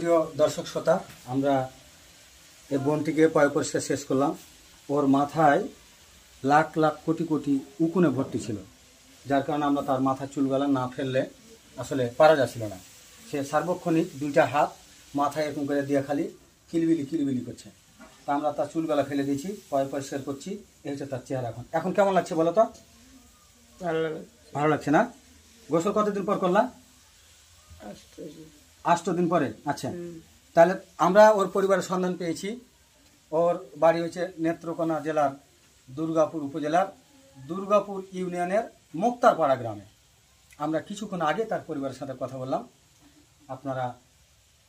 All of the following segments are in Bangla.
সুপ্রিয় দর্শক শ্রোতা, আমরা এই বোনটিকে পয় পরিষ্কার শেষ করলাম। ওর মাথায় লাখ লাখ কোটি কোটি উকুনে ভর্তি ছিল, যার কারণে আমরা তার মাথার চুলগুলা না ফেললে আসলে পারা যাচ্ছিল না। সে সার্বক্ষণিক দুইটা হাত মাথায় এরকম করে দিয়ে খালি কিলবিলি করছে। তা আমরা তার চুলগুলা ফেলে দিয়েছি, পয় পরিষ্কার করছি। এই হচ্ছে তার চেহারা। এখন কেমন লাগছে বলো তো? ভালো লাগছে না? গোসল কতদিন পর করলা? 8 দিন পরে। আচ্ছা, তাহলে আমরা ওর পরিবারের সন্ধান পেয়েছি। ওর বাড়ি হচ্ছে নেত্রকোনা জেলার দুর্গাপুর উপজেলার দুর্গাপুর ইউনিয়নের মুক্তারপাড়া গ্রামে। আমরা কিছুক্ষণ আগে তার পরিবারের সাথে কথা বললাম। আপনারা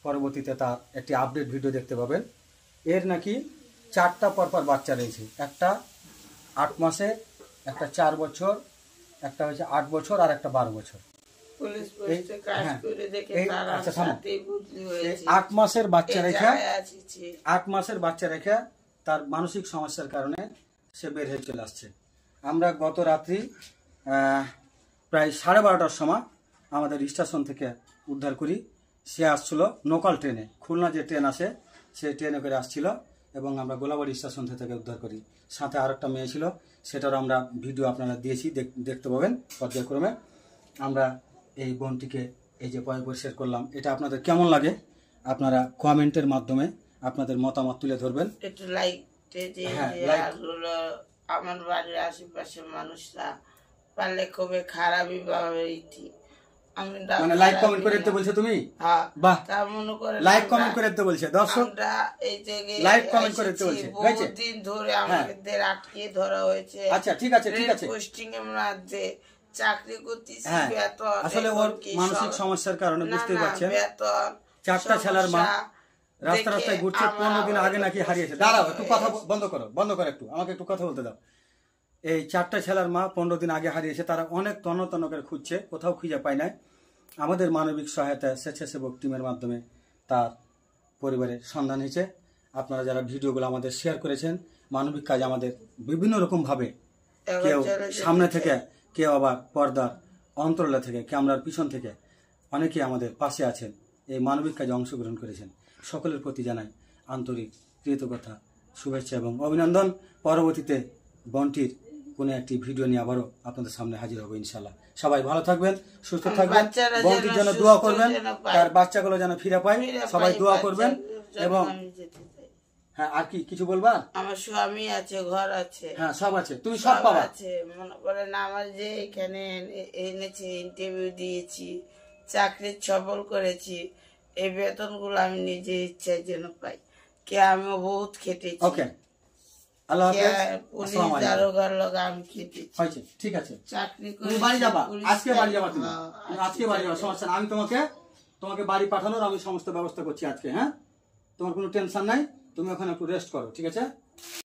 পরবর্তীতে তার একটি আপডেট ভিডিও দেখতে পাবেন। এর নাকি 4টা পরপর বাচ্চা রয়েছে, একটা 8 মাসে, একটা 4 বছর, একটা হচ্ছে 8 বছর, আর একটা 12 বছর। 8 মাসের বাচ্চা রেখে তার মানসিক সমস্যার কারণে সে বের হয়ে চলে আসছে। আমরা গত রাত্রি প্রায় 12:30টার সময় আমাদের স্টেশন থেকে উদ্ধার করি। সে আসছিল লোকাল ট্রেনে, খুলনা যে ট্রেন আসে সে ট্রেনে করে আসছিল, এবং আমরা গোলাবাড়ি স্টেশন থেকে উদ্ধার করি। সাথে আর একটা মেয়ে ছিল, সেটারও আমরা ভিডিও আপনারা দিয়েছি, দেখতে পাবেন পর্যায়ক্রমে। আমরা এই বোনটিকে এই যে পয় পরিষ্কার করলাম, এটা আপনাদের কেমন লাগে আপনারা কমেন্টের মাধ্যমে আপনাদের মতামত তুলে ধরবেন। একটু আমার বাড়ির আশেপাশে মানুষরা পারলে খুবই খারাপই মানে লাইক কমেন্ট করে দিতে বলছে তুমি? বাহ, লাইক কমেন্ট করে দিতে বলছে দর্শক, এই জায়গায় লাইক কমেন্ট করে দিতে বলছে। বহুদিন ধরে আমাদের আটকে ধরা হয়েছে। আচ্ছা, ঠিক আছে পোস্টিং এর মধ্যে চাকরি করতেছি, বেতন আসলে ওর মানসিক সমস্যার কারণে বুঝতেই পারছেন। 4টা ছেলের মা রাস্তায় ঘুরছে, 15 দিন আগে নাকি হারিয়েছে। দাঁড়াও, একটু কথা বন্ধ করো, একটু আমাকে একটু কথা বলতে দাও। এই 4টা ছেলের মা 15 দিন আগে হারিয়েছে। তারা অনেক তন্ন করে খুঁজছে, কোথাও খুঁজে পায় নাই। আমাদের মানবিক সহায়তা স্বেচ্ছাসেবক টিমের মাধ্যমে তার পরিবারের সন্ধান হয়েছে। আপনারা যারা ভিডিওগুলো আমাদের শেয়ার করেছেন, মানবিক কাজ আমাদের বিভিন্ন রকম ভাবে, কেউ সামনে থেকে, কেউ আবার পর্দার অন্তরালে থেকে, ক্যামেরার পিছন থেকে অনেকে আমাদের পাশে আছেন, এই মানবিক কাজে অংশগ্রহণ করেছেন। সকলের প্রতি জানাই আন্তরিক কৃতজ্ঞতা, শুভেচ্ছা এবং অভিনন্দন। পরবর্তীতে বন্টির কোনো একটি ভিডিও নিয়ে আবারও আপনাদের সামনে হাজির হবো ইনশাল্লাহ। সবাই ভালো থাকবেন, সুস্থ থাকবেন, বন্টির জন্য দোয়া করবেন, তার বাচ্চাগুলো যেন ফিরে পায়, সবাই দোয়া করবেন। এবং হ্যাঁ, আর কি কিছু বলবা? আমার স্বামী আছে, ঘর আছে, হ্যাঁ সব আছে, তুমি সব পাবা। মনে করেন আমার যে এখানে এনেছি, ইন্টারভিউ দিয়েছি, চাকরি সফল করেছি, এই বেতনগুলো আমি নিজে ইচ্ছায় যেন পাই। কে আমি বহুত খেটেছি। ওকে, আল্লাহ হাফেজ। পুলিশ দারোগার লোক আমি খেটেছি। হয়েছে, ঠিক আছে। চাকরি করে তুমি বাড়ি যাবা, আজকে বাড়ি যাবা, তুমি আজকে বাড়ি যাবা, সমস্যা না। আমি তোমাকে বাড়ি পাঠানোর আমি সমস্ত ব্যবস্থা করছি আজকে। হ্যাঁ, তোমার কোনো টেনশন নাই, তুমি ওখানে একটু রেস্ট করো, ঠিক আছে?